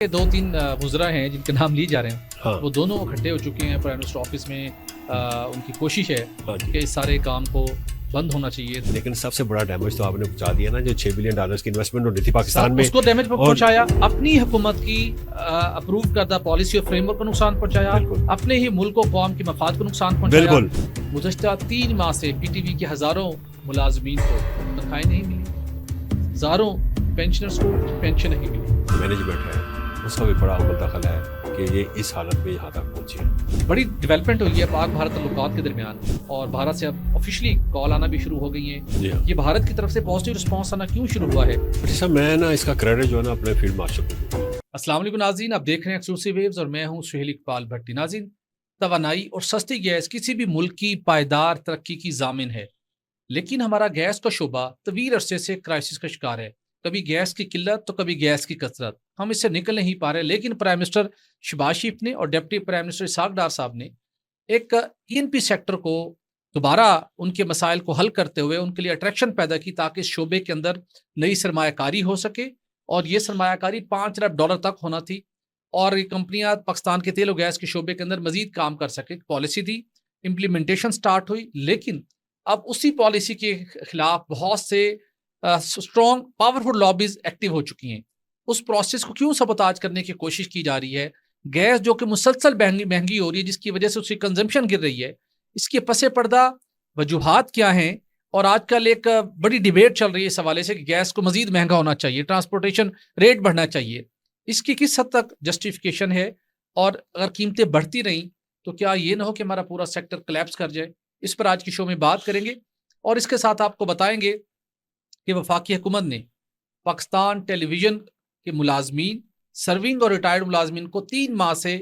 के 2-3 वुज़रा हैं जिनके नाम लिए जा रहे हैं, हाँ वो दोनों इकट्ठे हो चुके हैं प्राइम मिनिस्टर ऑफिस में। उनकी कोशिश है हाँ जी। कि इस सारे काम को बंद होना चाहिए। लेकिन सबसे बड़ा डैमेज तो आपने पहुंचा दिया ना, जो $6 बिलियन की इन्वेस्टमेंट होनी थी पाकिस्तान में। उसको डैमेज और पहुंचाया, अपनी हुकूमत की अप्रूव करदा पॉलिसी और फ्रेमवर्क को नुकसान पहुंचाया, बिल्कुल। अपने ही मुल्क और कौम के मफाद को नुकसान पहुंचाया। बिल्कुल। गुज़श्ता 3 माह से पीटीवी के हज़ारों मुलाजमीन को तनख्वाहें नहीं मिली, हज़ारों पेंशनर्स को पेंशन नहीं मिली। मैनेजमेंट है, उसका भी बड़ा अमल दखल है कि ये इस हालत में यहाँ तक पहुंची। बड़ी डेवलपमेंट हुई है पाक भारत ताल्लुकात के दरमियान, और भारत से अब ऑफिशियली कॉल आना भी शुरू हो गई है। जी हाँ। ये भारत की तरफ से पॉजिटिव रिस्पांस आना क्यों शुरू हुआ है? अच्छा, मैं ना इसका क्रेडिट जो है ना अपने फील्ड मार्शल को दूंगा। अस्सलाम वालेकुम नाज़रीन, आप देख रहे हैं एक्सक्लूसिव वेव्स और मैं हूं सुहेल इकबाल भट्टी। नाज़रीन, तवानाई और सस्ती गैस किसी भी मुल्क की पायदार तरक्की की जामिन है, लेकिन हमारा गैस का शोबा तवील अरसे से क्राइसिस का शिकार है। कभी गैस की किल्लत तो कभी गैस की कसरत, हम इससे निकल नहीं पा रहे। लेकिन प्राइम मिनिस्टर शहबाज शरीफ ने और डिप्टी प्राइम मिनिस्टर इसहाक डार साहब ने एक ईएनपी सेक्टर को दोबारा उनके मसाइल को हल करते हुए उनके लिए अट्रैक्शन पैदा की, ताकि इस शोबे के अंदर नई सरमायाकारी हो सके। और ये सरमायाकारी $5 अरब तक होना थी, और ये कंपनियां पाकिस्तान के तेल और गैस के शोबे के अंदर मजीद काम कर सके। पॉलिसी दी, इम्प्लीमेंटेशन स्टार्ट हुई, लेकिन अब उसी पॉलिसी के खिलाफ बहुत से स्ट्रॉन्ग पावरफुल लॉबीज एक्टिव हो चुकी हैं। उस प्रोसेस को क्यों सबोताज करने की कोशिश की जा रही है? गैस जो कि मुसलसल महंगी महंगी हो रही है, जिसकी वजह से उसकी कंजम्पशन गिर रही है, इसके पसे पर्दा वजूहात क्या हैं? और आजकल एक बड़ी डिबेट चल रही है इस हवाले से कि गैस को मजीद महंगा होना चाहिए, ट्रांसपोर्टेशन रेट बढ़ना चाहिए। इसकी किस हद तक जस्टिफिकेशन है? और अगर कीमतें बढ़ती रहीं तो क्या ये ना हो कि हमारा पूरा सेक्टर कोलैप्स कर जाए? इस पर आज की शो में बात करेंगे, और इसके साथ आपको बताएंगे कि वफाकी हुकूमत ने पाकिस्तान टेलीविजन के मुलाजमीन, सर्विंग और रिटायर्ड मुलाजमीन को 3 माह से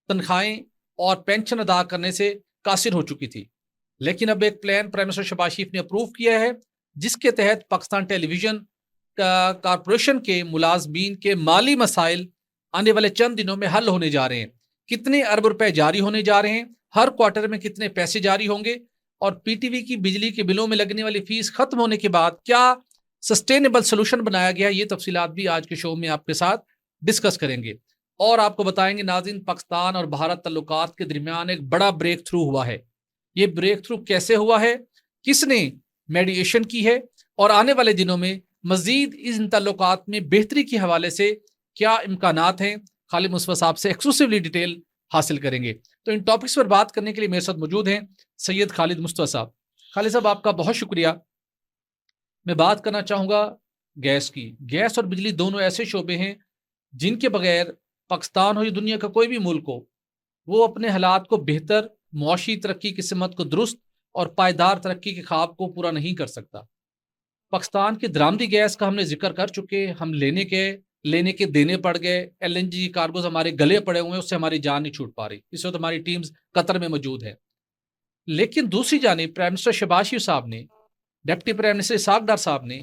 तनख्वाहें और पेंशन अदा करने से कासिर हो चुकी थी। लेकिन अब एक प्लान प्राइम मिनिस्टर शहबाज शरीफ ने अप्रूव किया है, जिसके तहत पाकिस्तान टेलीविजन कारपोरेशन के मुलाजमीन के माली मसाइल आने वाले चंद दिनों में हल होने जा रहे हैं। कितने अरब रुपए जारी होने जा रहे हैं, हर क्वार्टर में कितने पैसे जारी होंगे, और पीटीवी की बिजली के बिलों में लगने वाली फीस खत्म होने के बाद क्या सस्टेनेबल सोल्यूशन बनाया गया, ये तफसीलात भी आज के शो में आपके साथ डिस्कस करेंगे। और आपको बताएंगे नाज़रीन, पाकिस्तान और भारत ताल्लुकात के दरमियान एक बड़ा ब्रेक थ्रू हुआ है। ये ब्रेक थ्रू कैसे हुआ है, किसने मेडिएशन की है, और आने वाले दिनों में मजीद इन ताल्लुकात में बेहतरी के हवाले से क्या इम्कानात हैं, खालिद मुस्तफा साहब से एक्सक्लूसिवली डिटेल हासिल करेंगे। तो इन टॉपिक्स पर बात करने के लिए मेरे साथ मौजूद हैं सैयद खालिद मुस्तफा साहब। खालिद साहब, आपका बहुत शुक्रिया। मैं बात करना चाहूँगा गैस की। गैस और बिजली दोनों ऐसे शोबे हैं जिनके बगैर पाकिस्तान हो या दुनिया का कोई भी मुल्क हो, वो अपने हालात को बेहतर, मुआशी तरक्की की सिमत को दुरुस्त और पायदार तरक्की के ख्वाब को पूरा नहीं कर सकता। पाकिस्तान की दरामदी गैस का हमने जिक्र कर चुके, हम लेने के देने पड़ गए। एलएनजी कार्गोज हमारे गले पड़े हुए हैं, उससे हमारी जान नहीं छूट पा रही। इस वक्त हमारी टीम्स कतर में मौजूद है। लेकिन दूसरी जानिब प्राइम मिनिस्टर शहबाज शरीफ साहब ने, डिप्टी प्राइम मिनिस्टर इसहाक डार साहब ने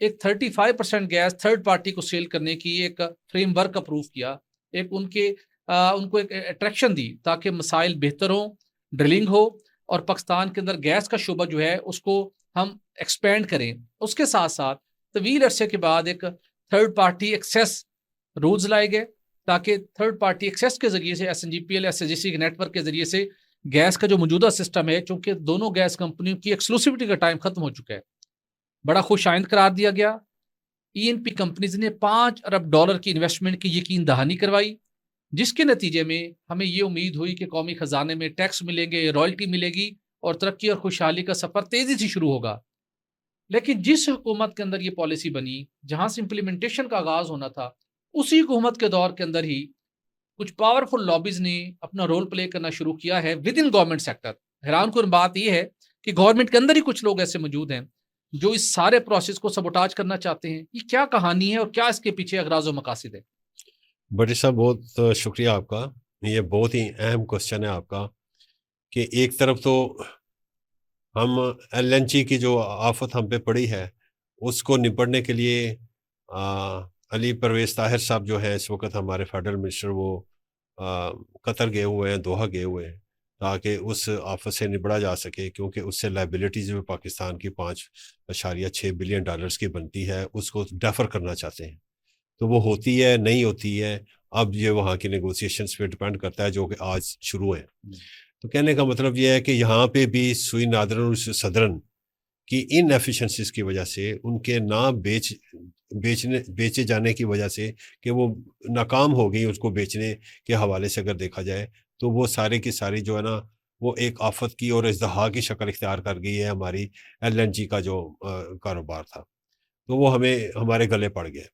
एक 35% गैस थर्ड पार्टी को सेल करने की एक फ्रेमवर्क अप्रूव किया। एक उनको एक अट्रैक्शन दी, ताकि मसाइल बेहतर हो, ड्रिलिंग हो, और पाकिस्तान के अंदर गैस का शोबा जो है उसको हम एक्सपेंड करें। उसके साथ साथ तवील अरसे के बाद एक थर्ड पार्टी एक्सेस रूल्स लाए गए, ताकि थर्ड पार्टी एक्सेस के जरिए से SNGPL SHGC के नेटवर्क के जरिए से गैस का जो मौजूदा सिस्टम है, चूंकि दोनों गैस कंपनियों की एक्सक्लूसिविटी का टाइम खत्म हो चुका है, बड़ा खुशाइंद करार दिया गया। ईएनपी कंपनीज ने $5 अरब की इन्वेस्टमेंट की यकीन दहानी करवाई, जिसके नतीजे में हमें ये उम्मीद हुई कि कौमी खजाने में टैक्स मिलेंगे, रॉयल्टी मिलेगी, और तरक्की और खुशहाली का सफर तेजी से शुरू होगा। लेकिन जिस हुकूमत के अंदर ये पॉलिसी बनी, जहां से इम्प्लीमेंटेशन का आगाज होना था, उसी हुकूमत के दौर के अंदर ही कुछ पावरफुल लॉबीज ने अपना रोल प्ले करना शुरू किया है विद इन गवर्नमेंट सेक्टर। हैरानकुन बात यह है कि गवर्नमेंट के अंदर ही कुछ लोग ऐसे मौजूद हैं जो इस सारे प्रोसेस को सबोटाज करना चाहते हैं। ये क्या कहानी है और क्या इसके पीछे अगराज और मकासिद है? बड़े साहब, बहुत शुक्रिया आपका। ये बहुत ही अहम क्वेश्चन है आपका कि एक तरफ तो हम LNG की जो आफत हम पे पड़ी है उसको निपटने के लिए अली परवेज ताहिर साहब जो है इस वक्त हमारे फेडरल मिनिस्टर, वो कतर गए हुए हैं, दोहा गए हुए हैं, ताकि उस आफत से निपटा जा सके, क्योंकि उससे लाइबिलिटीज जो पाकिस्तान की $5.6 बिलियन की बनती है उसको डेफर करना चाहते हैं। तो वो होती है नहीं होती है, अब ये वहाँ की नेगोशिएशंस पे डिपेंड करता है जो कि आज शुरू है। तो कहने का मतलब ये है कि यहाँ पे भी सुई नादरन और सदरन कि इन एफिशिएंसीज की वजह से उनके ना बेचे जाने की वजह से कि वो नाकाम हो गई उसको बेचने के हवाले से अगर देखा जाए, तो वो सारे की सारी जो है ना वो एक आफत की और इज़्दिहा की शक्ल इख्तियार कर गई है हमारी एलएनजी का जो कारोबार था। तो वो हमें हमारे गले पड़ गया।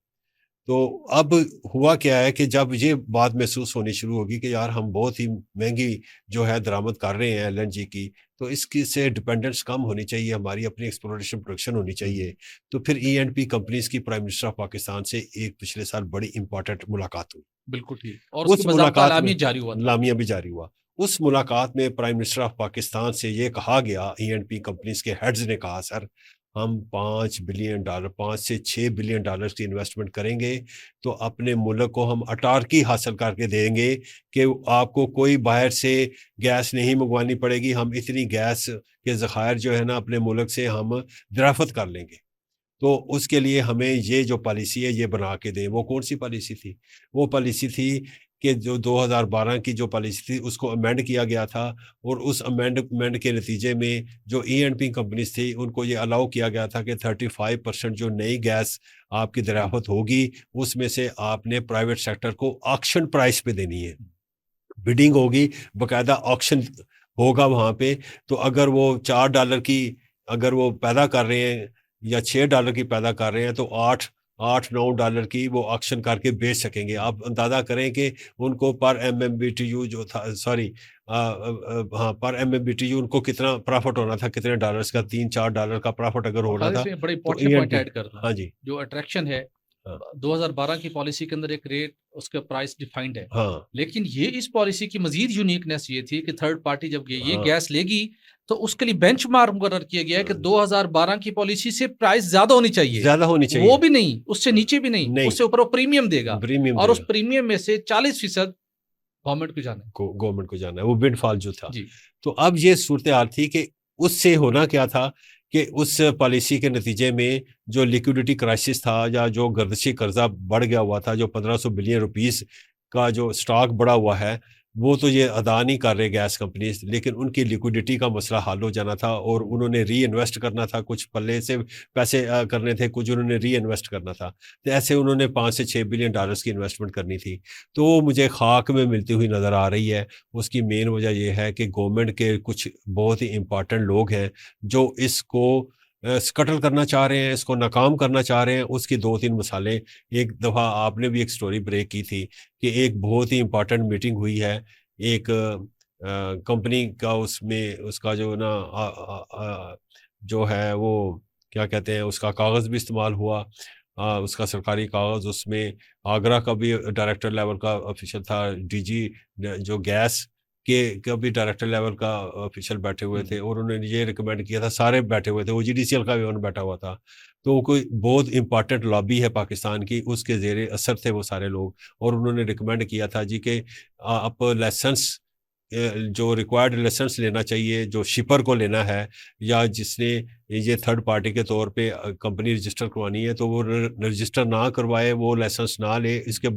तो अब हुआ क्या है कि जब ये बात महसूस होनी शुरू होगी कि यार हम बहुत ही महंगी जो है दरामद कर रहे हैं एलएनजी की, तो इसकी से डिपेंडेंस कम होनी चाहिए, हमारी अपनी एक्सप्लोरेशन प्रोडक्शन होनी चाहिए। तो फिर E&P कंपनीज की प्राइम मिनिस्टर ऑफ पाकिस्तान से एक पिछले साल बड़ी इंपॉर्टेंट मुलाकात हुई। बिल्कुल ठीक, और उस उसकी बाज़ाब्ता मुलाकात में लामी जारी हुआ था। लामिया भी जारी हुआ। उस मुलाकात में प्राइम मिनिस्टर ऑफ पाकिस्तान से ये कहा गया, E&P कंपनीज के हेड्स ने कहा सर हम $5 बिलियन 5 से 6 बिलियन डॉलर्स की इन्वेस्टमेंट करेंगे, तो अपने मुल्क को हम अटारकी हासिल करके देंगे कि आपको कोई बाहर से गैस नहीं मंगवानी पड़ेगी, हम इतनी गैस के ज़खायर जो है ना अपने मुल्क से हम दराफत कर लेंगे। तो उसके लिए हमें ये जो पॉलिसी है ये बना के दें। वो कौन सी पॉलिसी थी? वो पॉलिसी थी कि जो 2012 की जो पॉलिसी थी उसको अमेंड किया गया था, और उस अमेंडमेंट के नतीजे में जो E&P कंपनीज थी उनको ये अलाउ किया गया था कि 35% जो नई गैस आपकी दरामद होगी उसमें से आपने प्राइवेट सेक्टर को ऑक्शन प्राइस पे देनी है। बिडिंग होगी, बाकायदा ऑक्शन होगा वहाँ पे। तो अगर वो $4 की अगर वो पैदा कर रहे हैं या $6 की पैदा कर रहे हैं, तो 8-9 डॉलर की वो ऑक्शन करके बेच सकेंगे। आप अंदाज़ा करें कि उनको पर MMBTU जो था, सॉरी हाँ, पर MMBTU उनको कितना प्रॉफिट होना था, कितने डॉलर्स का, $3-4 का प्रॉफिट अगर और होना खालिद था। इसमें बड़ा तो इंपॉर्टेंट पॉइंट E&P, ऐड कर दूं, हाँ जी, जो अट्रैक्शन है हाँ, 2012 की पॉलिसी के अंदर एक रेट उसका प्राइस डिफाइंड है, हाँ, लेकिन ये इस पॉलिसी की मजीद यूनिकनेस ये थी कि थर्ड पार्टी जब ये हाँ, गैस लेगी तो उसके लिए बेंचमार्क मुकर्रर किया गया है कि हाँ, 2012 की पॉलिसी से प्राइस ज्यादा होनी चाहिए, ज़्यादा होनी वो चाहिए। भी नहीं, उससे नीचे भी नहीं, नहीं, उससे ऊपर वो प्रीमियम देगा, प्रीमियम और उस देगा। प्रीमियम में से 40% गवर्नमेंट को जाना है। गवर्नमेंट को जाना है, वो विंडफॉल जो था। जी तो अब ये सूरत हाल थी कि उससे होना क्या था कि उस पॉलिसी के नतीजे में जो लिक्विडिटी क्राइसिस था या जो गर्दिशी कर्जा बढ़ गया हुआ था, जो 1500 बिलियन रुपीस का जो स्टॉक बढ़ा हुआ है, वो तो ये अदा नहीं कर रहे गैस कंपनीज, लेकिन उनकी लिक्विडिटी का मसला हल हो जाना था और उन्होंने री इन्वेस्ट करना था, कुछ पल्ले से पैसे करने थे, कुछ उन्होंने री इन्वेस्ट करना था। तो ऐसे उन्होंने 5 से 6 बिलियन डॉलर्स की इन्वेस्टमेंट करनी थी। तो वो मुझे खाक में मिलती हुई नज़र आ रही है। उसकी मेन वजह ये है कि गवर्नमेंट के कुछ बहुत ही इम्पोर्टेंट लोग हैं जो इसको स्कटल करना चाह रहे हैं, इसको नाकाम करना चाह रहे हैं। उसकी 2-3 मिसालें, एक दफ़ा आपने भी एक स्टोरी ब्रेक की थी कि एक बहुत ही इम्पोर्टेंट मीटिंग हुई है, एक कंपनी का, उसमें उसका जो ना जो है वो क्या कहते हैं उसका कागज़ भी इस्तेमाल हुआ, उसका सरकारी कागज़, उसमें आगरा का भी डायरेक्टर लेवल का ऑफिशियल था, डीजी जो गैस के का भी डायरेक्टर लेवल का ऑफिशियल बैठे हुए थे, और उन्होंने ये रिकमेंड किया था, सारे बैठे हुए थे, OGDCL का भी उन्होंने बैठा हुआ था। तो वो कोई बहुत इंपॉर्टेंट लॉबी है पाकिस्तान की, उसके ज़ेरे असर थे वो सारे लोग, और उन्होंने रिकमेंड किया था जी कि आप लाइसेंस जो रिक्वायर्ड लाइसेंस लेना चाहिए, जो शिपर को लेना है या जिसने ये थर्ड पार्टी के तौर पे कंपनी रजिस्टर करवानी है, तो वो रजिस्टर ना करवाए, वो लाइसेंस ना ले, इसके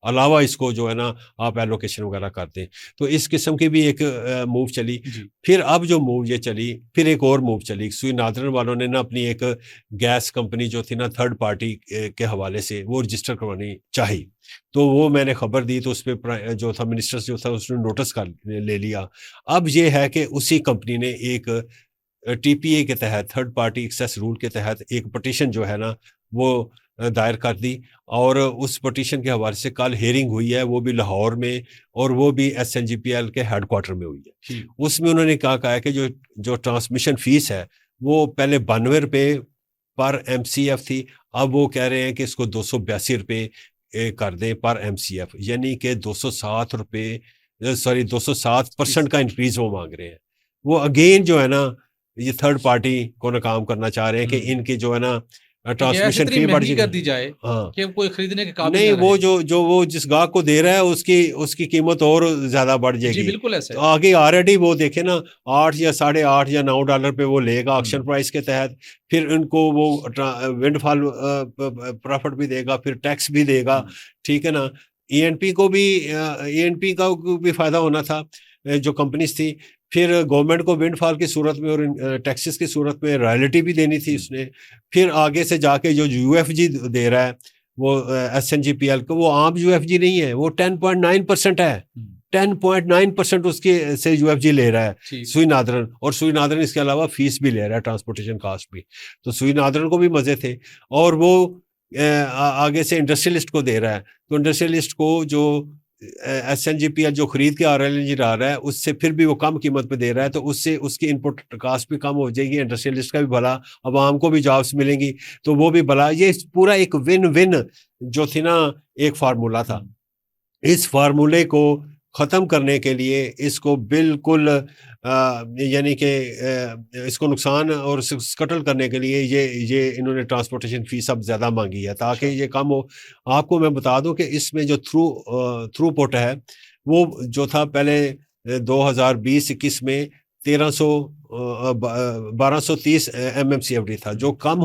अलावा इसको जो है ना आप एलोकेशन वगैरह कर दें। तो इस किस्म की भी एक मूव चली। जी फिर अब जो मूव ये चली, फिर एक और मूव चली, सुई नादरन वालों ने ना अपनी एक गैस कंपनी जो थी ना थर्ड पार्टी के हवाले से वो रजिस्टर करवानी चाहिए। तो वो मैंने खबर दी, तो उस पे जो था मिनिस्टर्स जो था उसने नोटिस कर ले लिया। अब ये है कि उसी कंपनी ने एक TPA के तहत, थर्ड पार्टी एक्सेस रूल के तहत, एक पटिशन जो है ना वो दायर कर दी, और उस पटिशन के हवाले से कल हियरिंग हुई है, वो भी लाहौर में, और वो भी SNGPL के हेडक्वार्टर में हुई है। उसमें उन्होंने क्या कहा है कि जो ट्रांसमिशन फीस है वो पहले 92 रुपये पर MCF थी, अब वो कह रहे हैं कि इसको 282 रुपये कर दें पर MCF, यानी कि 207 रुपये, सॉरी 207% का इंक्रीज वो मांग रहे हैं। वो अगेन जो है ना ये थर्ड पार्टी को नाकाम करना चाह रहे हैं कि इनके जो है ना गैस ट्रांसमिशन इतनी फी बढ़ महंगी कर जाएगी। दी जाए हाँ कि कोई खरीदने के काबिल नहीं, ना वो रहे। जो वो जिस गाहक को दे रहा है उसकी उसकी कीमत और ज्यादा बढ़ जी जाएगी। बिल्कुल ऐसा तो है। आगे ऑलरेडी वो देखे ना 8 या $8.5 या $9 पे वो लेगा ऑक्शन हम्म, प्राइस के तहत। फिर उनको वो विंडफॉल प्रॉफिट भी देगा, फिर टैक्स भी देगा। हम्म, ठीक है ना। ईएनपी को भी ईएनपी का को भी फायदा होना था, जो कंपनीज थी। फिर गवर्नमेंट को विंडफॉल की सूरत में और टैक्सेस की सूरत में रॉयल्टी भी देनी थी हम्म, उसने। फिर आगे से जाके जो यूएफजी दे रहा है वो एसएनजीपीएल को, वो आम यूएफजी नहीं है, वो 10.9% है। हम्म, 10.9% उसके से यूएफजी ले रहा है ठीक। सुई नादरन। और सुई नादरन इसके अलावा फीस भी ले रहा है, ट्रांसपोर्टेशन कॉस्ट भी। तो सुई नादरन को भी मजे थे। और वो आगे से इंडस्ट्रियलिस्ट को दे रहा है। तो इंडस्ट्रियलिस्ट को जो एसएनजीपीएल जो खरीद के आरएलएनजी ला रहा है उससे फिर भी वो कम कीमत पे दे रहा है, तो उससे उसकी इनपुट कॉस्ट भी कम हो जाएगी, इंडस्ट्रियलिस्ट का भी भला, आवाम को भी जॉब्स मिलेंगी, तो वो भी भला। ये पूरा एक विन विन जो थी ना, एक फार्मूला था। इस फार्मूले को ख़त्म करने के लिए इसको बिल्कुल यानी कि इसको नुकसान और स्कटल करने के लिए ये इन्होंने ट्रांसपोर्टेशन फीस अब ज़्यादा मांगी है ताकि ये कम हो। आपको मैं बता दूं कि इसमें जो थ्रूपुट है वो जो था पहले 2020-21 में 1230 MMCFD था, जो कम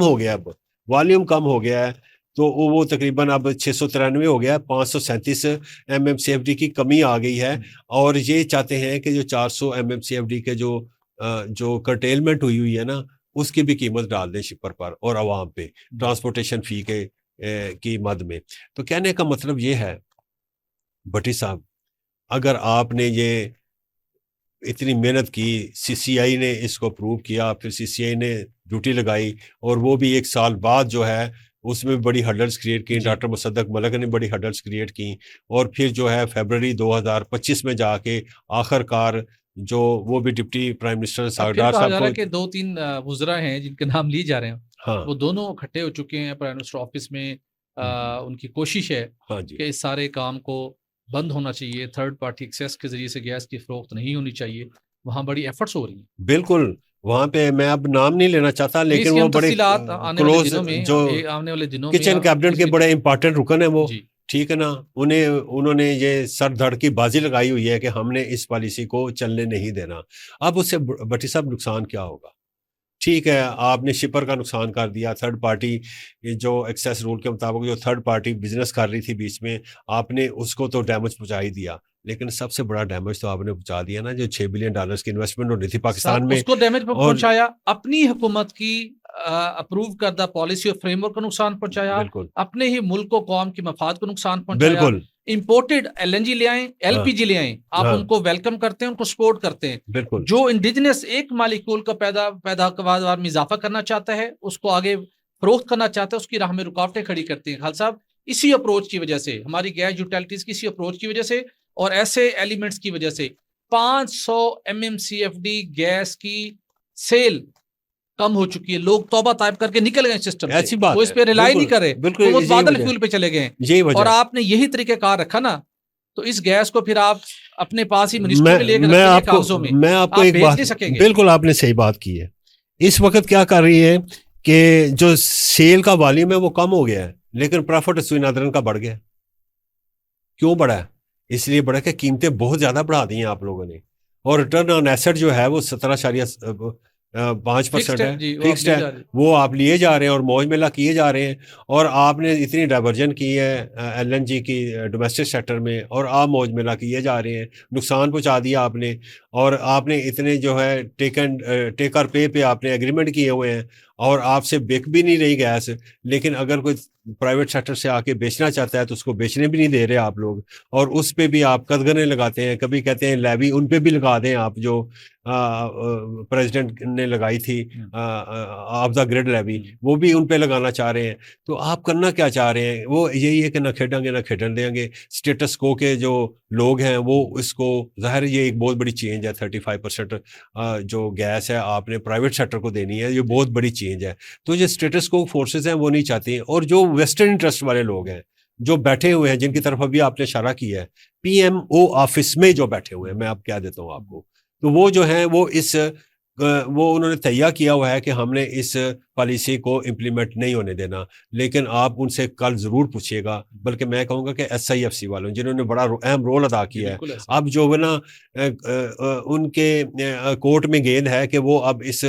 हो गया। अब वॉल्यूम कम हो गया है, तो वो तकरीबन अब 693 हो गया, 537 MMCFD की कमी आ गई है। और ये चाहते हैं कि जो 400 MMCFD के जो कर्टेलमेंट हुई हुई है ना, उसकी भी कीमत डाल दें शिपर पर और आवाम पे ट्रांसपोर्टेशन फी के की मद में। तो कहने का मतलब ये है भट्टी साहब, अगर आपने ये इतनी मेहनत की, सीसीआई ने इसको अप्रूव किया, फिर सीसीआई ने ड्यूटी लगाई, और वो भी 1 साल बाद जो है उसमें बड़ी हर्डल्स क्रिएट की, जी। डॉक्टर मुसद्दक मलिक ने बड़ी हर्डल्स क्रिएट की। और फिर जो है फरवरी 2025 में जाके आखिरकार जो वो भी डिप्टी प्राइम मिनिस्टर अब फिर सागडार कहा साहब जा रहा को। है कि 2-3 वुज़रा हैं जिनके नाम लिए जा रहे हैं, हाँ वो दोनों इकट्ठे हो चुके हैं प्राइम मिनिस्टर ऑफिस में। उनकी कोशिश है हाँ जी कि इस सारे काम को बंद होना चाहिए, थर्ड पार्टी एक्सेस के जरिए से गैस की फरोख्त नहीं होनी चाहिए। वहाँ बड़ी एफर्ट्स हो रही हैं। बिल्कुल। वहाँ पे मैं अब नाम नहीं लेना चाहता, नहीं, लेकिन इसकी वो हम बड़े तफसीलात आने वाले क्लोज दिनों में जो आने वाले दिनों में किचन कैबिनेट के इसकी। बड़े इंपॉर्टेंट रुकन है वो। जी। ठीक है ना। उन्होंने ये सर धड़ की बाजी लगाई हुई है कि हमने इस पॉलिसी को चलने नहीं देना। अब उससे भट्टी साहब नुकसान क्या होगा? ठीक है, आपने शिपर का नुकसान कर दिया, थर्ड पार्टी जो एक्सेस रूल के मुताबिक जो थर्ड पार्टी बिजनेस कर रही थी बीच में, आपने उसको तो डैमेज पहुंचा ही दिया। लेकिन सबसे बड़ा डैमेज तो आपने पहुंचा दिया ना, जो $6 बिलियन की इन्वेस्टमेंट होनी थी पाकिस्तान साथ में। उसको डैमेज और पहुंचाया, अपनी हुकूमत की अप्रूव करदा पॉलिसी और फ्रेमवर्क को नुकसान पहुंचाया, बिल्कुल अपने ही मुल्क को, कौम की मफाद को नुकसान पहुंचाया। बिल्कुल। इंपोर्टेड एलएनजी ले आए, हाँ एलपीजी ले आए, आप हाँ उनको वेलकम करते हैं, उनको सपोर्ट करते हैं। बिल्कुल जो इंडिजिनस एक मालिक्यूल का पैदावार में इजाफा करना चाहता है, उसको आगे फरोख्त करना चाहता है, उसकी राह में रुकावटें खड़ी करती हैं। खालिद साहब, इसी अप्रोच की वजह से, हमारी गैस यूटिलिटीज की इसी अप्रोच की वजह से और ऐसे एलिमेंट्स की वजह से 500 MMCFD गैस की सेल कम हो चुकी है। लोग तौबा तायब करके निकल गए सिस्टम से, ऐसी बात वो इस है। पे रिलाई नहीं बिल्कुल करे, बिल्कुल, वो यही बादल वजह फ्यूल पे चले गए। यही और वजह। आपने यही तरीकेकार रखा ना, तो इस गैस को फिर आप अपने पास ही मिनिस्ट्री मैं में लेकर मैं रखेंगे आपको कागजों में, मैं आपको आप एक भेज बात, नहीं सकेंगे। बिल्कुल आपने सही बात की है। इस वक्त क्या कर रही है कि जो सेल का वॉल्यूम है वो कम हो गया है, लेकिन प्रॉफिट सुई नादरन का बढ़ गया। क्यों बढ़ा है? इसलिए बढ़ा कि कीमतें बहुत ज्यादा बढ़ा दी हैं आप लोगों ने, और रिटर्न ऑन एसेट जो है वो 17.5% फिक्स्ड है है, जी, वो आप फिक्स्ड ले है। जा रहे हैं। वो आप लिए जा रहे हैं और मौज मेला किए जा रहे हैं। और आपने इतनी डाइवर्जन की है एलएनजी की डोमेस्टिक सेक्टर में, और आप मौज मेला किए जा रहे हैं, नुकसान पहुंचा दिया आपने। और आपने इतने जो है टेक और पे आपने एग्रीमेंट किए हुए हैं, और आपसे बिक भी नहीं रही गैस। लेकिन अगर कोई प्राइवेट सेक्टर से आके बेचना चाहता है तो उसको बेचने भी नहीं दे रहे आप लोग, और उस पे भी आप कदगने लगाते हैं। कभी कहते हैं लेवी उन पे भी लगा दें आप, जो प्रेसिडेंट ने लगाई थी ऑफ द ग्रिड लेवी, वो भी उन पे लगाना चाह रहे हैं। तो आप करना क्या चाह रहे हैं? वो यही है कि ना खेडेंगे ना खेडन देंगे। स्टेटस को के जो लोग हैं वो इसको, जाहिर ये एक बहुत बड़ी चेंज है। 35% जो गैस है आपने प्राइवेट सेक्टर को देनी है, ये बहुत बड़ी चेंज है। तो ये स्टेटस को फोर्सेस हैं वो नहीं चाहती, और जो वेस्टर्न इंटरेस्ट वाले लोग हैं जो बैठे हुए हैं, जिनकी तरफ अभी आपने इशारा किया है, पीएमओ ऑफिस में जो बैठे हुए हैं, मैं अब क्या देता हूँ आपको, तो वो जो है वो उन्होंने तैयार किया हुआ है कि हमने इस पॉलिसी को इम्प्लीमेंट नहीं होने देना। लेकिन आप उनसे कल ज़रूर पूछिएगा, बल्कि मैं कहूँगा कि SIFC वालों जिन्होंने बड़ा अहम रोल अदा जी, किया है, बिल्कुल ऐसा। अब जो है ना उनके कोर्ट में गेंद है कि वो अब इस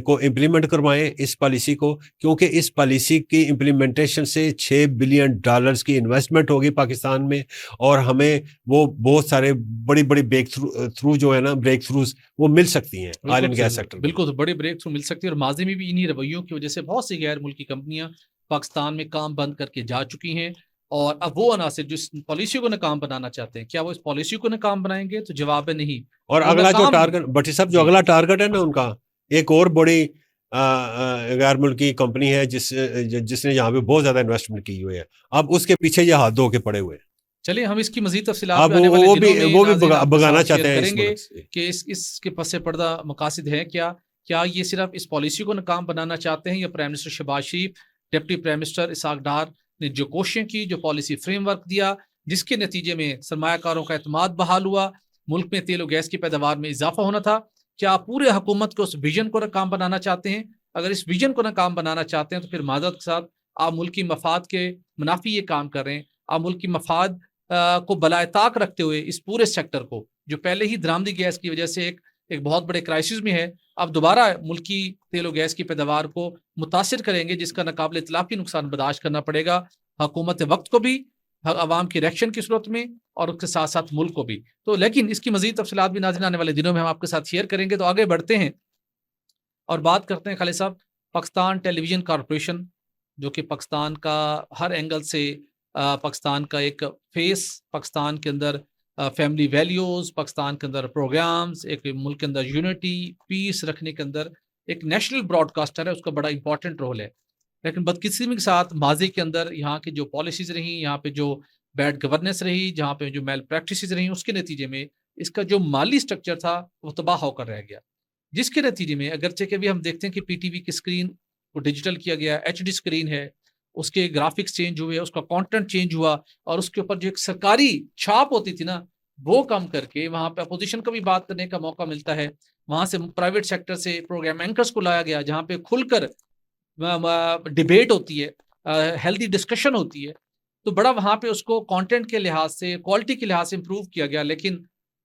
को इम्प्लीमेंट करवाएं इस पॉलिसी को, क्योंकि इस पॉलिसी की इम्प्लीमेंटेशन से $6 बिलियन की इन्वेस्टमेंट होगी पाकिस्तान में, और हमें वो बहुत सारे बड़ी-बड़ी ब्रेक थ्रू जो है ना, ब्रेक थ्रूज़ वो मिल सकती हैं ऑयल बिल्कुल एंड गैस सेक्टर में। बिल्कुल, तो बड़ी ब्रेक थ्रू मिल सकती है और माज़ी में भी इन्हीं रवैयों की वजह से बहुत सी गैर मुल्की कंपनियाँ पाकिस्तान में काम बंद करके जा चुकी हैं और अब वो अनासिर जो इस पॉलिसी को नाकाम बनाना चाहते हैं, क्या वो इस पॉलिसी को नाकाम बनाएँगे? तो जवाब है नहीं। और वो अगला जो नाकाम टारगेट भट्टी साहब, जो जी। अगला टारगेट है ना उनका, एक और बड़ी गैर मुल्की कंपनी है जिसने यहाँ पे बहुत ज़्यादा इन्वेस्टमेंट की हुई है। अब उसके पीछे ये हाथ धो के पड़े हुए हैं। चलिए हम इसकी मज़ीद तफ़सीलात अब भी आने वाले दिनों में वो भी नाज़रीन आपके भगाना साथ शेयर चाहते हैं इस करेंगे मुल्क से। कि इसके पस पर्दा मकासद हैं क्या? क्या ये सिर्फ़ इस पॉलिसी को नाकाम बनाना चाहते हैं या प्राइम मिनिस्टर शहबाज शरीफ, डिप्टी प्राइम मिनिस्टर इसहाक डार ने जो कोशिशें की, जो पॉलिसी फ्रेमवर्क दिया, जिसके नतीजे में सरमायाकारों का एतमाद बहाल हुआ, मुल्क में तेल और गैस की पैदावार में इज़ाफ़ा होना था। क्या आप पूरे हुकूमत को उस विज़न को नाकाम बनाना चाहते हैं? अगर इस विज़न को नाकाम बनाना चाहते हैं तो फिर माज़रत के साथ आप मुल्की मफ़ाद के मुनाफ़ी ये काम कर रहे हैं। आप मुल्की मफ़ाद को बलाए ताक रखते हुए इस पूरे सेक्टर को, जो पहले ही दरामदी गैस की वजह से एक बहुत बड़े क्राइसिस में है, अब दोबारा मुल्की तेल और गैस की पैदावार को मुतासिर करेंगे, जिसका नाकाबिल इतलाफ़ी नुकसान बर्दाश्त करना पड़ेगा हुकूमत वक़्त को भी, अवाम की रिएक्शन की सूरत में और उसके साथ-साथ मुल्क को भी। तो लेकिन इसकी मज़ीद तफ़सीलात भी नाज़रीन आने वाले दिनों में हम आपके साथ शेयर करेंगे। तो आगे बढ़ते हैं और बात करते हैं खालिद साहब, पाकिस्तान टेलीविज़न कॉर्पोरेशन, जो कि पाकिस्तान का हर एंगल से पाकिस्तान का एक फेस, पाकिस्तान के अंदर फैमिली वैल्यूज़, पाकिस्तान के अंदर प्रोग्राम्स, एक मुल्क के अंदर यूनिटी, पीस रखने के अंदर एक नेशनल ब्रॉडकास्टर है, उसका बड़ा इंपॉर्टेंट रोल है। लेकिन बदकिस्मती के साथ माज़ी के अंदर यहाँ की जो पॉलिसीज़ रहीं, यहाँ पे जो बैड गवर्नेंस रही, जहाँ पे जो मेल प्रैक्टिसेज़ रहीं, उसके नतीजे में इसका जो माली स्ट्रक्चर था, वो तबाह होकर रह गया। जिसके नतीजे में अगरचे कि अभी हम देखते हैं कि पीटीवी की स्क्रीन को डिजिटल किया गया, एचडी स्क्रीन है, उसके ग्राफिक्स चेंज हुए, उसका कंटेंट चेंज हुआ और उसके ऊपर जो एक सरकारी छाप होती थी ना, वो कम करके वहाँ पे अपोजिशन को भी बात करने का मौका मिलता है। वहाँ से प्राइवेट सेक्टर से प्रोग्राम एंकर्स को लाया गया, जहाँ पे खुलकर डिबेट होती है, हेल्दी डिस्कशन होती है। तो बड़ा वहाँ पे उसको कंटेंट के लिहाज से, क्वालिटी के लिहाज से इम्प्रूव किया गया, लेकिन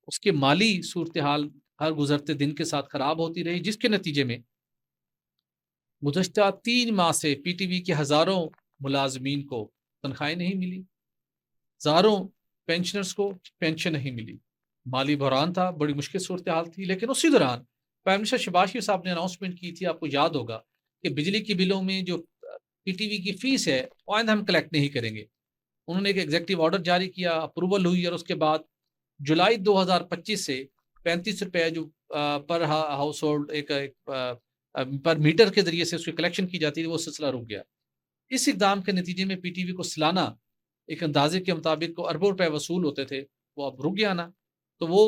उसकी माली सूरत-ए-हाल हर गुज़रते दिन के साथ खराब होती रही, जिसके नतीजे में गुज़श्ता 3 माह से पीटीवी के हज़ारों मुलाज़मीन को तनख्वाहें नहीं मिली, हज़ारों पेंशनर्स को पेंशन नहीं मिली। माली बहरान था, बड़ी मुश्किल सूरत-ए-हाल थी, लेकिन उसी दौरान प्राइम मिनिस्टर शहबाज शरीफ साहब ने अनाउंसमेंट की थी, आपको याद होगा कि बिजली के बिलों में जो पीटीवी की फ़ीस है, वो आइंदा हम कलेक्ट नहीं करेंगे। उन्होंने एक एग्ज़ेक्टिव ऑर्डर जारी किया, अप्रूवल हुई और उसके बाद जुलाई 2025 से ₹35 जो पर हाउस होल्ड पर मीटर के ज़रिए से उसकी कलेक्शन की जाती थी, वो सिलसिला रुक गया। इस इक़दाम के नतीजे में पीटीवी को सालाना एक अंदाज़े के मुताबिक को अरबों रुपए वसूल होते थे, वो अब रुक गया ना। तो वो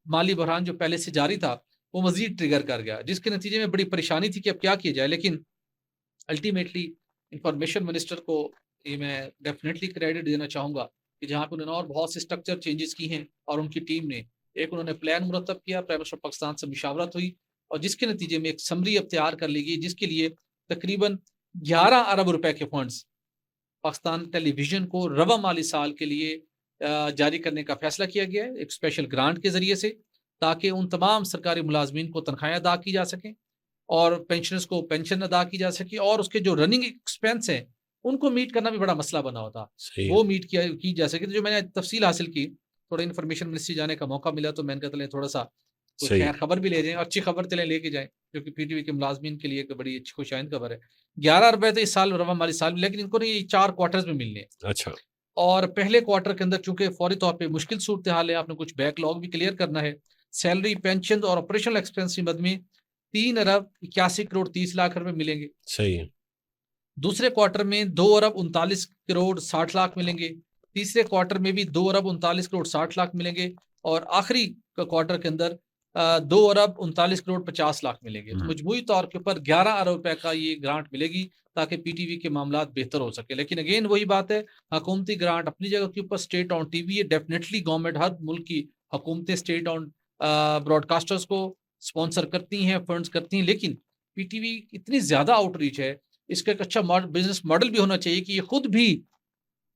माली बहरान जो पहले से जारी था, वो मज़ीद ट्रिगर कर गया, जिसके नतीजे में बड़ी परेशानी थी कि अब क्या किया जाए। लेकिन अल्टीमेटली इंफॉर्मेशन मिनिस्टर को ये मैं डेफिनेटली क्रेडिट देना चाहूँगा कि जहाँ पे उन्होंने और बहुत से स्ट्रक्चर चेंजेस की हैं और उनकी टीम ने एक उन्होंने प्लान मुरतब किया, प्राइम मिनिस्टर पाकिस्तान से मुशावरत हुई और जिसके नतीजे में एक समरी अब तैयार कर ली गई, जिसके लिए तकरीबन 11 अरब रुपए के फंड्स पाकिस्तान टेलीविजन को रवा माली साल के लिए जारी करने का फैसला किया गया है एक स्पेशल ग्रांट के जरिए से, ताकि उन तमाम सरकारी मुलाजमीन को तनख्वाहें अदा की जा सकें और पेंशनर्स को पेंशन अदा की जा सके और उसके जो रनिंग एक्सपेंस हैं, उनको मीट करना भी बड़ा मसला बना होता। सही है। वो मीट किया की जा सके। तो जो मैंने तफ़सील हासिल की, थोड़ा इन्फॉर्मेशन मिनिस्ट्री जाने का मौका मिला, तो मैंने कहा चलें थोड़ा-सा कोई सही खैर है। खबर भी ले जाएँ, अच्छी खबर चलें लेके जाएँ, जो कि पीटीवी के मुलाज़मीन के लिए एक बड़ी अच्छी खुशआइंद खबर है। 11 रुपए तो इस साल रवा माली साल में, लेकिन इनको ना ये 4 क्वार्टर्स में मिलने हैं अच्छा। और पहले क्वार्टर के अंदर चूँकि फौरी तौर पे मुश्किल सूरत-ए-हाल है, आपने कुछ बैकलॉग भी क्लियर करना है। सैलरी, पेंशन और ऑपरेशनल एक्सपेंस की मद में 3 अरब 81 करोड़ 30 लाख रुपए मिलेंगे। सही है। दूसरे क्वार्टर में 2 अरब 39 करोड़ 60 लाख मिलेंगे। तीसरे क्वार्टर में भी 2 अरब 39 करोड़ 60 लाख मिलेंगे और आखिरी क्वार्टर के अंदर 2 अरब 39 करोड़ 50 लाख मिलेंगे। तो हुँ। मजमूई तौर के ऊपर 11 अरब रुपए का ये ग्रांट मिलेगी ताकि पीटीवी के मामलात बेहतर हो सके। लेकिन अगेन वही बात है, हुकूमती ग्रांट अपनी जगह के ऊपर, स्टेट ऑन टीवी है, डेफिनिटली गवर्नमेंट हर मुल्क की हुकूमतें स्टेट ऑन ब्रॉडकास्टर्स को स्पॉन्सर करती हैं, फंड्स करती हैं, लेकिन पीटीवी इतनी ज्यादा आउटरीच है, इसका एक अच्छा बिजनेस मॉडल भी होना चाहिए कि ये खुद भी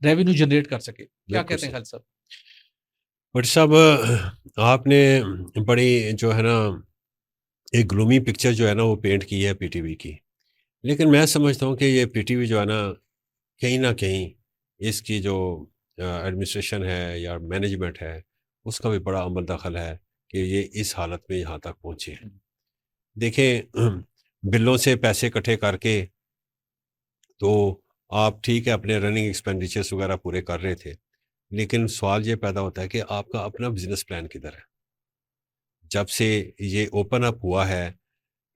रेवेन्यू जनरेट कर सके। क्या बिल्कुल कहते हैं सही। खालिद साहब? बट साहब, आपने बड़ी जो है ना एक ग्लूमी पिक्चर जो है ना वो पेंट की है पीटीवी की। लेकिन मैं समझता हूँ कि ये पीटीवी जो है ना कहीं इसकी जो एडमिनिस्ट्रेशन है या मैनेजमेंट है उसका भी बड़ा अमल दखल है कि ये इस हालत में यहाँ तक पहुँचे हैं। देखें, बिलों से पैसे इकट्ठे करके तो आप ठीक है अपने रनिंग एक्सपेंडिचर्स वगैरह पूरे कर रहे थे, लेकिन सवाल ये पैदा होता है कि आपका अपना बिजनेस प्लान किधर है? जब से ये ओपन अप हुआ है,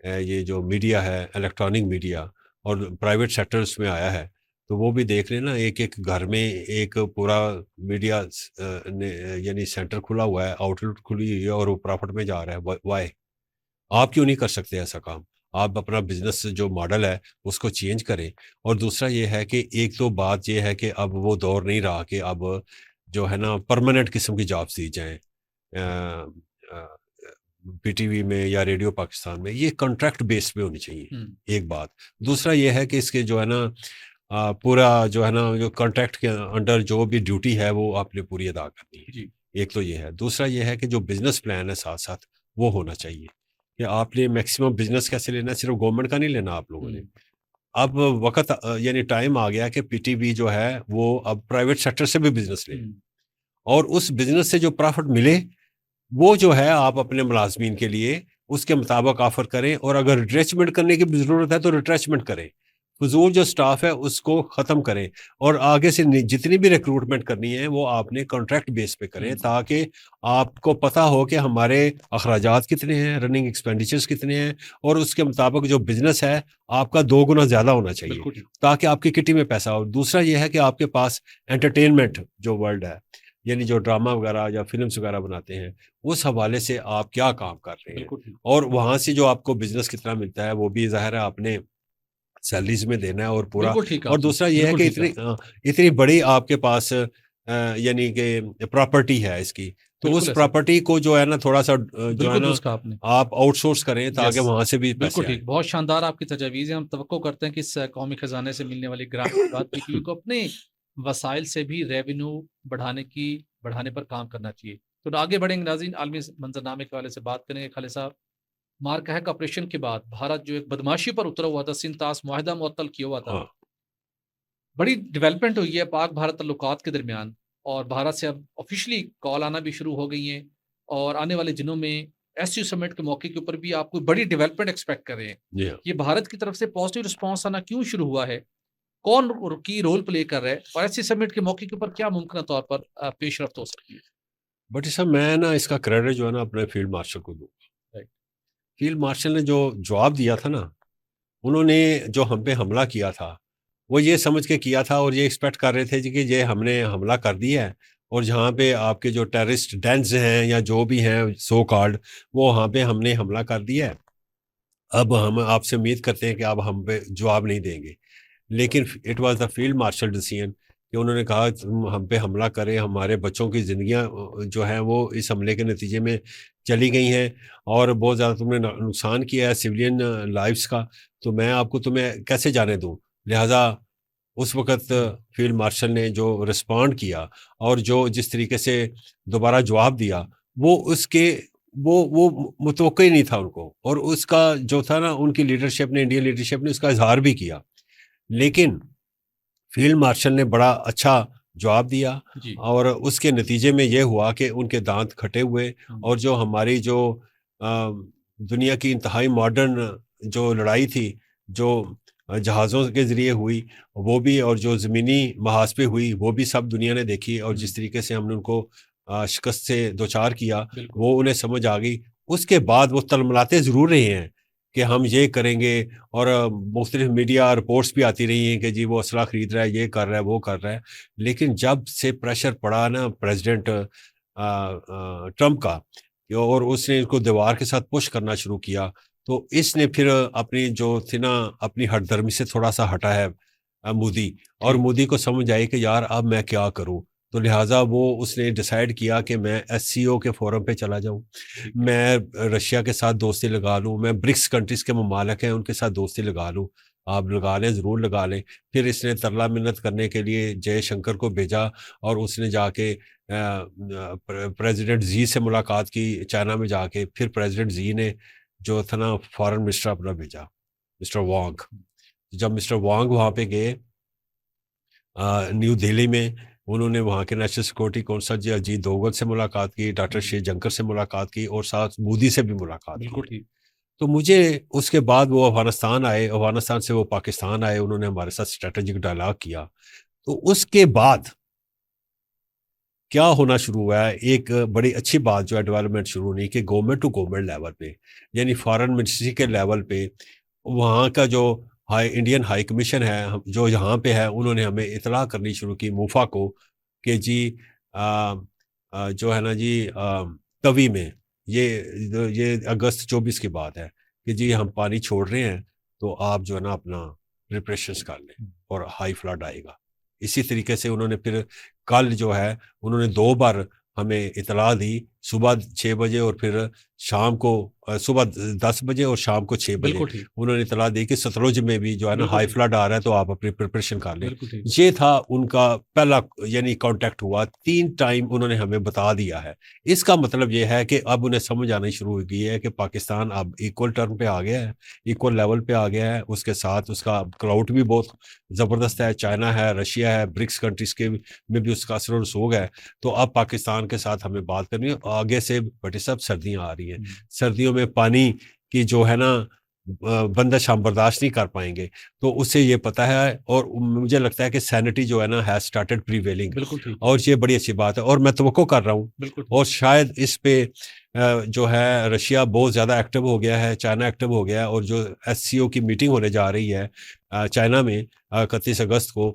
ये जो मीडिया है, इलेक्ट्रॉनिक मीडिया और प्राइवेट सेक्टर्स में आया है, तो वो भी देख रहे हैं ना, एक-एक घर में एक पूरा मीडिया यानी सेंटर खुला हुआ है, आउटलेट खुली हुई है और वो प्रॉफिट में जा रहा है। व्हाई? आप क्यों नहीं कर सकते ऐसा काम? आप अपना बिज़नेस जो मॉडल है, उसको चेंज करें। और दूसरा ये है कि एक तो बात ये है कि अब वो दौर नहीं रहा कि अब जो है ना परमानेंट किस्म की जॉब्स दी जाएँ। अ, पीटीवी में या रेडियो पाकिस्तान में, ये कॉन्ट्रैक्ट बेस पे होनी चाहिए, एक बात। दूसरा ये है कि इसके जो है ना पूरा जो है ना जो कॉन्ट्रैक्ट के अंडर जो भी ड्यूटी है वो आपने पूरी अदा करनी है। जी। एक तो ये है। दूसरा ये है कि जो बिज़नेस प्लान है साथ-साथ वो होना चाहिए कि आपने मैक्सिमम बिज़नेस कैसे लेना है, सिर्फ़ गवर्नमेंट का नहीं लेना आप लोगों ने। अब वक़्त यानी टाइम आ गया कि पीटीवी जो है वो अब प्राइवेट सेक्टर से भी बिज़नेस ले और उस बिज़नेस से जो प्रॉफ़िट मिले वो जो है आप अपने मुलाज़मीन के लिए उसके मुताबिक ऑफ़र करें और अगर रिट्रेचमेंट करने की भी ज़रूरत है तो रिट्रेचमेंट करें। फ़िज़ूल जो स्टाफ़ है उसको ख़त्म करें और आगे से जितनी भी रिक्रूटमेंट करनी है वो आपने कॉन्ट्रैक्ट बेस पे करें ताकि आपको पता हो कि हमारे अखराजात कितने हैं, रनिंग एक्सपेंडिचर्स कितने हैं और उसके मुताबिक जो बिज़नेस है आपका 2 गुना ज़्यादा होना चाहिए बिल्कुल ठीक। ताकि आपकी किटी में पैसा हो। दूसरा ये है कि आपके पास एंटरटेनमेंट जो वर्ल्ड है, यानी जो ड्रामा वगैरह या फ़िल्म्स वगैरह बनाते हैं, उस हवाले से आप क्या काम कर रहे हैं बिल्कुल ठीक। और वहाँ से जो आपको बिज़नेस कितना मिलता है वो भी ज़ाहिर है आपने सैलरीज़ में देना है और पूरा। बिल्कुल ठीक कहा और आपने, दूसरा ये है बिल्कुल कि ठीक कहा। इतनी बड़ी आपके पास यानी कि प्रॉपर्टी है इसकी, तो उस बिल्कुल ऐसा है। प्रॉपर्टी को जो है ना थोड़ा-सा जो है बिल्कुल ना दुरुस्त कहा आपने। आप आउटसोर्स करें ताकि यस, वहाँ से भी बिल्कुल पैसे आएँ। ठीक। बहुत शानदार आपकी तजवीज़ है। हम तवक्को करते हैं कि इस कौमी खज़ाने से मिलने वाली ग्रांट के बाद पीटीवी को अपने वसाइल से भी रेवेन्यू बढ़ाने पर काम करना चाहिए। तो आगे बढ़ेंगे नाज़रीन, आलमी मंज़रनामे के हवाले से बात करेंगे। खालिद साहब, मारकहक ऑपरेशन के बाद भारत जो एक बदमाशी पर उतरा हुआ था, सिंतास मुआहदा मुअत्तल किया हुआ था। हाँ, बड़ी डेवलपमेंट हुई है पाक भारत ताल्लुकात के दरमियान और भारत से अब ऑफिशियली कॉल आना भी शुरू हो गई हैं और आने वाले दिनों में एससीओ समिट के मौके के ऊपर भी आप कोई बड़ी डेवलपमेंट एक्सपेक्ट कर रहे हैं। जी हाँ। ये भारत की तरफ से पॉजिटिव रिस्पांस आना क्यों शुरू हुआ है? कौन की रोल प्ले कर रहा है? और एससीओ समिट के मौके के ऊपर क्या मुमकिन तौर पर पेशरफ्त हो सकती है? बट साहब मैं ना इसका क्रेडिट जो है ना अपने फील्ड मार्शल को दूँ। राइट। फील्ड मार्शल ने जो जवाब दिया था ना, उन्होंने जो हम पे हमला किया था, वो ये समझ के किया था और ये एक्सपेक्ट कर रहे थे जी कि ये हमने हमला कर दिया है और जहाँ पे आपके जो टेररिस्ट डेन्स हैं या जो भी हैं सो कॉल्ड, वो वहाँ पे हमने हमला कर दिया है। अब हम आपसे उम्मीद करते हैं कि आप हम पे जवाब नहीं देंगे। लेकिन it was the field marshal decision कि उन्होंने कहा तुम हम पे हमला करें, हमारे बच्चों की ज़िंदगियाँ जो हैं वो इस हमले के नतीजे में चली गई हैं और बहुत ज़्यादा तुमने नुकसान किया है सिविलियन लाइव्स का, तो मैं आपको तुम्हें कैसे जाने दूँ? लिहाज़ा उस वक़्त फील्ड मार्शल ने जो रिस्पॉन्ड किया और जो जिस तरीके से दोबारा जवाब दिया, वो उसके वो मुतवक्किल ही नहीं था उनको और उसका जो था ना उनकी लीडरशिप ने, इंडियन लीडरशिप ने उसका इज़हार भी किया। लेकिन फील्ड मार्शल ने बड़ा अच्छा जवाब दिया जी। और उसके नतीजे में ये हुआ कि उनके दांत खटे हुए और जो हमारी जो दुनिया की इंतहाई मॉडर्न जो लड़ाई थी, जो जहाज़ों के ज़रिए हुई, वो भी और जो ज़मीनी महाज पे हुई, वो भी सब दुनिया ने देखी और जिस तरीके से हमने उनको शिकस्त से दोचार किया, बिल्कुल। वो उन्हें समझ आ गई। उसके बाद वो तलमलाते ज़रूर रहे हैं कि हम ये करेंगे और मुख्तलिफ मीडिया रिपोर्ट्स भी आती रही हैं कि जी वो असला खरीद रहा है, ये कर रहा है, वो कर रहा है। लेकिन जब से प्रेशर पड़ा ना प्रेसिडेंट ट्रंप का और उसने इसको दीवार के साथ पुश करना शुरू किया, तो इसने फिर अपनी जो थी ना अपनी हठधर्मी से थोड़ा-सा हटा है मोदी और ठीक। मोदी को समझ आई कि यार अब मैं क्या करूँ? तो लिहाजा वो उसने डिसाइड किया कि मैं एससीओ के फोरम पे चला जाऊं, मैं रशिया के साथ दोस्ती लगा लूं, मैं ब्रिक्स कंट्रीज के ममालिक हैं उनके साथ दोस्ती लगा लूं। आप लगा लें, ज़रूर लगा लें। फिर इसने तरला मिन्नत करने के लिए जयशंकर को भेजा और उसने जाके प्रेसिडेंट जी से मुलाकात की चाइना में जाके। फिर प्रेसिडेंट जी ने जो था ना फॉरेन मिनिस्टर अपना भेजा, मिस्टर वांग। जब मिस्टर वांग वहाँ पे गए न्यू दिल्ली में, उन्होंने वहाँ के नेशनल सिक्योरिटी काउंसिल जी अजीत डोभाल से मुलाकात की, डॉक्टर जयशंकर से मुलाकात की और साथ मोदी से भी मुलाकात की। बिल्कुल ठीक। तो मुझे उसके बाद वो अफगानिस्तान आए, अफगानिस्तान से वो पाकिस्तान आए, उन्होंने हमारे साथ स्ट्रेटेजिक डायलॉग किया। तो उसके बाद क्या होना शुरू हुआ है, एक बड़ी अच्छी बात जो है डेवलपमेंट शुरू हुई कि गवर्नमेंट टू गवर्नमेंट लेवल पे, यानी फॉरेन मिनिस्ट्री के लेवल पे, वहाँ का जो इंडियन हाई कमीशन है जो यहाँ पे है, उन्होंने हमें इतला करनी शुरू की मूफा को कि जी जो है ना जी तवी में ये अगस्त 24 की बात है कि जी हम पानी छोड़ रहे हैं, तो आप जो है ना अपना प्रिपरेशंस कर लें और हाई फ्लड आएगा। इसी तरीके से उन्होंने फिर कल जो है उन्होंने 2 बार हमें इतला दी, सुबह 6 बजे और फिर शाम को सुबह 10 बजे और शाम को 6 बजे बिल्कुल ठीक। उन्होंने इतला दी कि सतलुज में भी जो है ना बिल्कुल हाई ठीक। फ्लड आ रहा है, तो आप अपनी प्रिपरेशन कर लें। बिल्कुल ठीक। ये था उनका पहला यानी कांटेक्ट हुआ, 3 टाइम उन्होंने हमें बता दिया है। इसका मतलब ये है कि अब उन्हें समझ आनी शुरू हो गई है कि पाकिस्तान अब इक्वल टर्म पे आ गया है, इक्वल लेवल पे आ गया है। उसके साथ उसका क्राउड भी बहुत ज़बरदस्त है, चाइना है, रशिया है, ब्रिक्स कंट्रीज के में भी उसका असर रसूख है। तो अब पाकिस्तान के साथ हमें बात करनी है। आगे से भट्टी साहब सर्दियाँ आ रही हैं, सर्दियों में पानी की जो है ना बंदिश हम बर्दाश्त नहीं कर पाएंगे। तो उससे ये पता है, और मुझे लगता है कि सैनिटी जो है ना हैज स्टार्टेड प्रीवेलिंग, बिल्कुल ठीक। और ये बड़ी अच्छी बात है और मैं तवक्को कर रहा हूँ। बिल्कुल और शायद इस पे जो है रशिया बहुत ज़्यादा एक्टिव हो गया है, चाइना एक्टिव हो गया है, और जो एससीओ की मीटिंग होने जा रही है चाइना में 31 अगस्त को,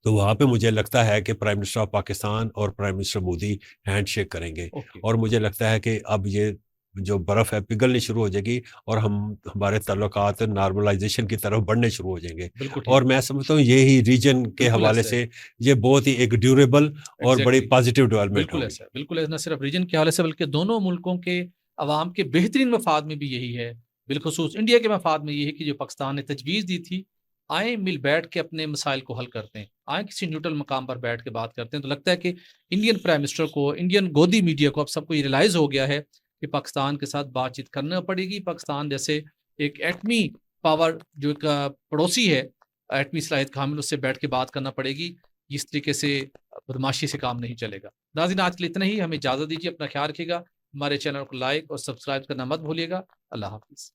तो वहाँ पे मुझे लगता है कि प्राइम मिनिस्टर ऑफ पाकिस्तान और प्राइम मिनिस्टर मोदी हैंडशेक करेंगे। ओके। और मुझे लगता है कि अब ये जो बर्फ़ है पिघलनी शुरू हो जाएगी और हमारे ताल्लुकात नॉर्मलाइजेशन की तरफ बढ़ने शुरू हो जाएंगे। बिल्कुल और ठीक। मैं समझता हूँ यही रीजन के बिल्कुल हवाले ऐसा है। से ये बहुत ही एक ड्यूरेबल और बड़ी एग्जैक्टली। पॉजिटिव डेवलपमेंट बिल्कुल होगी। ऐसा है। बिल्कुल ऐसा, न सिर्फ रीजन के हवाले से बल्कि दोनों मुल्कों के अवाम के बेहतरीन मफाद में भी यही है। बिलखसूस इंडिया के मफाद में ये है कि जो पाकिस्तान ने तजवीज़ दी थी, आए मिल बैठ के अपने मसाइल को हल करते हैं, आए किसी न्यूट्रल मकाम पर बैठ के बात करते हैं। तो लगता है कि इंडियन प्राइम मिनिस्टर को, इंडियन गोदी मीडिया को अब सबको ये रियलाइज़ हो गया है कि पाकिस्तान के साथ बातचीत करना पड़ेगी। पाकिस्तान जैसे एक एटमी पावर जो एक पड़ोसी है, एटमी सलाहियत का हामिल, उससे बैठ के बात करना पड़ेगी। इस तरीके से बदमाशी से काम नहीं चलेगा। नाज़रीन, आज के लिए इतना ही। हमें इजाज़त दीजिए, अपना ख्याल रखिएगा। हमारे चैनल को लाइक और सब्सक्राइब करना मत भूलिएगा। अल्लाह हाफ़िज़।